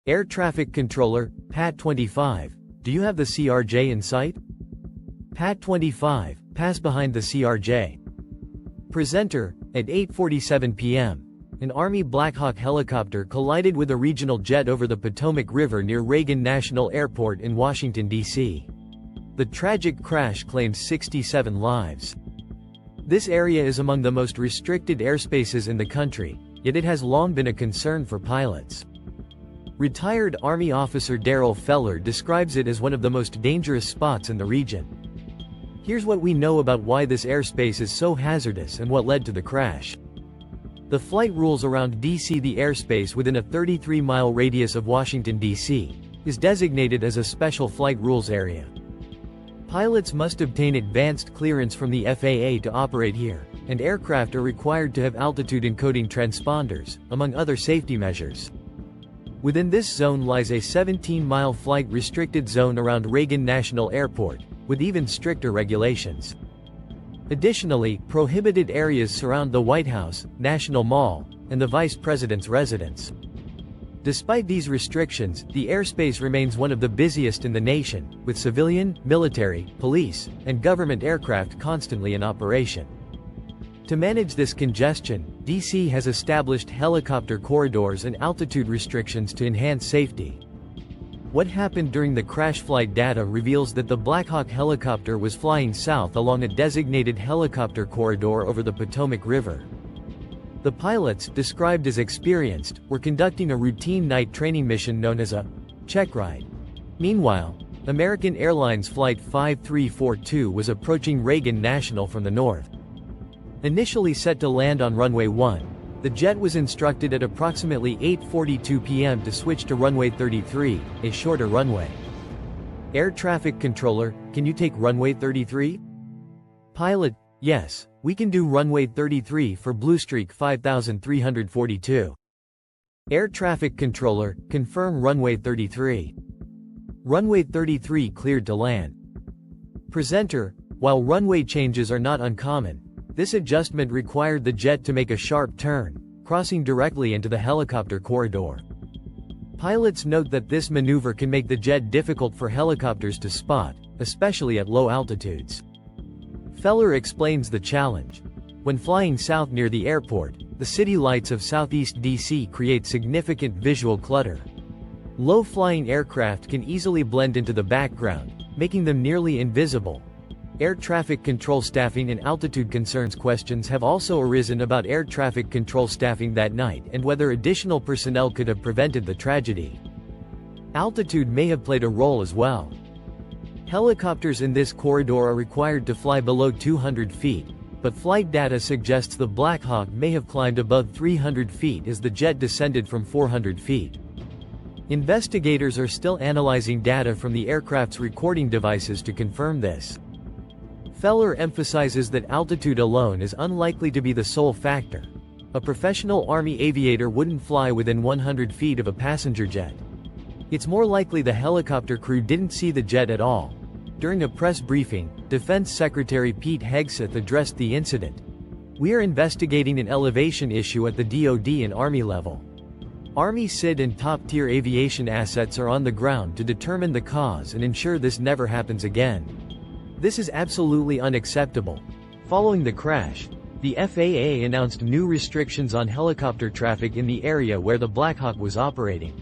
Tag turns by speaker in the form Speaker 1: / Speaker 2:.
Speaker 1: Air Traffic Controller, PAT-25, do you have the CRJ in sight? PAT-25, pass behind the CRJ. Presenter, at 8:47 p.m., an Army Black Hawk helicopter collided with a regional jet over the Potomac River near Reagan National Airport in Washington, D.C. The tragic crash claimed 67 lives. This area is among the most restricted airspaces in the country, yet it has long been a concern for pilots. Retired Army officer Darrell Feller describes it as one of the most dangerous spots in the region. Here's what we know about why this airspace is so hazardous and what led to the crash. The flight rules around D.C. The airspace within a 33-mile radius of Washington, D.C., is designated as a special flight rules area. Pilots must obtain advanced clearance from the FAA to operate here, and aircraft are required to have altitude encoding transponders, among other safety measures. Within this zone lies a 17-mile flight restricted zone around Reagan National Airport, with even stricter regulations. Additionally, prohibited areas surround the White House, National Mall, and the Vice President's residence. Despite these restrictions, the airspace remains one of the busiest in the nation, with civilian, military, police, and government aircraft constantly in operation. To manage this congestion, D.C. has established helicopter corridors and altitude restrictions to enhance safety. What happened during the crash? Flight data reveals that the Black Hawk helicopter was flying south along a designated helicopter corridor over the Potomac River. The pilots, described as experienced, were conducting a routine night training mission known as a check ride. Meanwhile, American Airlines Flight 5342 was approaching Reagan National from the north. Initially set to land on runway 1, the jet was instructed at approximately 8:42 p.m. to switch to runway 33, a shorter runway. Air Traffic Controller, can you take runway 33? Pilot, yes, we can do runway 33 for Bluestreak 5342. Air Traffic Controller, confirm runway 33. Runway 33 cleared to land. Presenter, while runway changes are not uncommon, this adjustment required the jet to make a sharp turn, crossing directly into the helicopter corridor. Pilots note that this maneuver can make the jet difficult for helicopters to spot, especially at low altitudes. Feller explains the challenge. When flying south near the airport, the city lights of southeast D.C. create significant visual clutter. Low-flying aircraft can easily blend into the background, making them nearly invisible. Air traffic control staffing and altitude concerns. Questions have also arisen about air traffic control staffing that night and whether additional personnel could have prevented the tragedy. Altitude may have played a role as well. Helicopters in this corridor are required to fly below 200 feet, but flight data suggests the Black Hawk may have climbed above 300 feet as the jet descended from 400 feet. Investigators are still analyzing data from the aircraft's recording devices to confirm this. Feller emphasizes that altitude alone is unlikely to be the sole factor. A professional Army aviator wouldn't fly within 100 feet of a passenger jet. It's more likely the helicopter crew didn't see the jet at all. During a press briefing, Defense Secretary Pete Hegseth addressed the incident. "We are investigating an elevation issue at the DoD and Army level. Army SID and top-tier aviation assets are on the ground to determine the cause and ensure this never happens again. This is absolutely unacceptable." Following the crash, the FAA announced new restrictions on helicopter traffic in the area where the Black Hawk was operating.